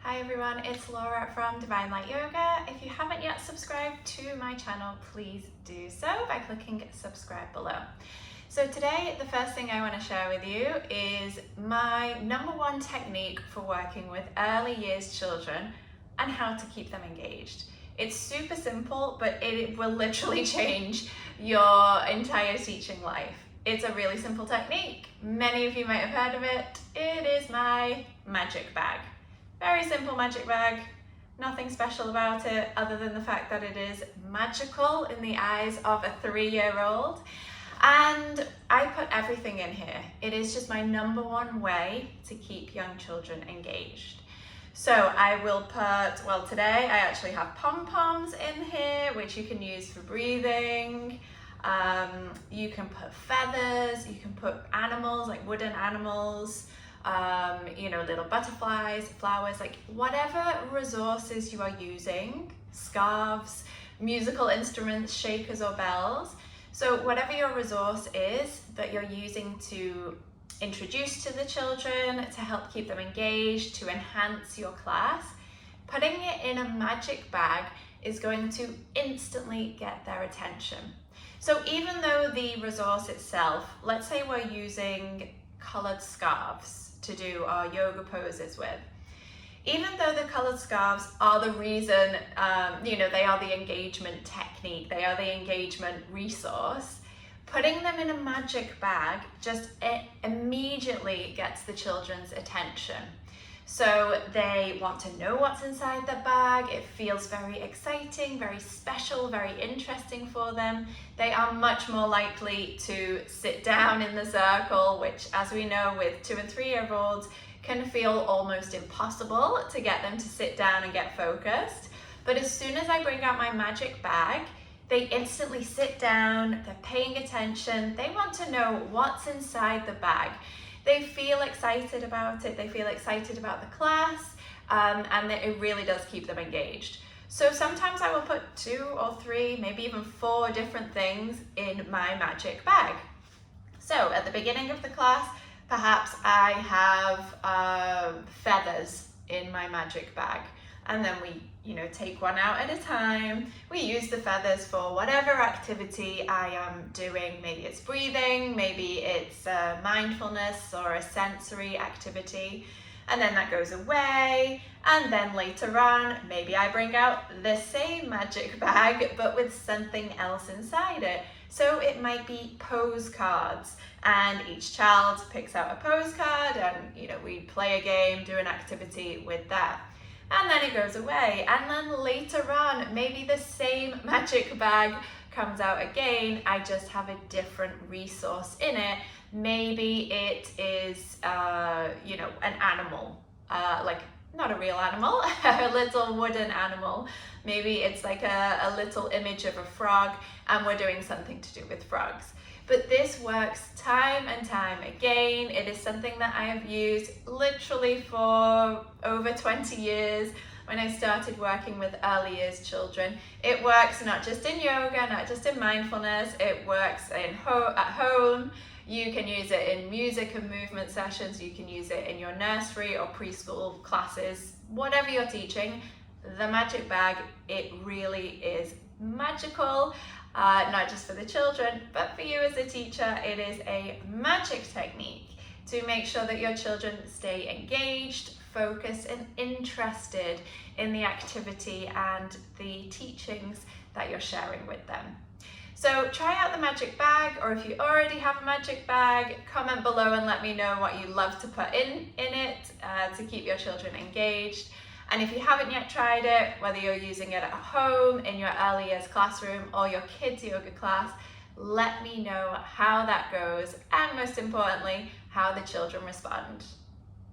Hi everyone, it's Laura from Divine Light Yoga. If you haven't yet subscribed to my channel, please do so by clicking subscribe below. So today, the first thing I want to share with you is my #1 technique for working with early years children and how to keep them engaged. It's super simple, but it will literally change your entire teaching life. It's a really simple technique. Many of you might have heard of it. It is my magic bag. Very simple magic bag, nothing special about it other than the fact that it is magical in the eyes of a 3-year-old. And I put everything in here. It is just my #1 way to keep young children engaged. So I will put, well today I actually have pom-poms in here, which you can use for breathing. You can put feathers, you can put animals, like wooden animals, little butterflies, flowers, like whatever resources you are using, scarves, musical instruments, shakers or bells. So whatever your resource is that you're using to introduce to the children, to help keep them engaged, to enhance your class, putting it in a magic bag is going to instantly get their attention. So even though the resource itself, let's say we're using colored scarves to do our yoga poses with. Even though the colored scarves are the reason, they are the engagement technique, they are the engagement resource, putting them in a magic bag just immediately gets the children's attention. So they want to know what's inside the bag. It feels very exciting, very special, very interesting for them. They are much more likely to sit down in the circle, which, as we know, with 2- and 3-year-olds can feel almost impossible to get them to sit down and get focused. But as soon as I bring out my magic bag, they instantly sit down, they're paying attention, they want to know what's inside the bag. They feel excited about it, they feel excited about the class, and it really does keep them engaged. So sometimes I will put 2 or 3, maybe even 4 different things in my magic bag. So at the beginning of the class, perhaps I have feathers in my magic bag, and then we take one out at a time. We use the feathers for whatever activity I am doing. Maybe it's breathing, maybe it's mindfulness or a sensory activity, and then that goes away. And then later on, maybe I bring out the same magic bag but with something else inside it. So it might be pose cards, and each child picks out a pose card, and we play a game, do an activity with that. And then it goes away, and then later on maybe the same magic bag comes out again. I just have a different resource in it. Maybe it is an animal, like not a real animal, a little wooden animal. Maybe it's like a little image of a frog, and we're doing something to do with frogs. But this works time and time again. It is something that I have used literally for over 20 years when I started working with early years children. It works not just in yoga, not just in mindfulness, it works at home. You can use it in music and movement sessions, you can use it in your nursery or preschool classes, whatever you're teaching. The magic bag, it really is magical. Not just for the children, but for you as a teacher. It is a magic technique to make sure that your children stay engaged, focused, and interested in the activity and the teachings that you're sharing with them. So try out the magic bag, or if you already have a magic bag, comment below and let me know what you love to put in it to keep your children engaged. And if you haven't yet tried it, whether you're using it at home, in your early years classroom, or your kids' yoga class, let me know how that goes, and most importantly, how the children respond.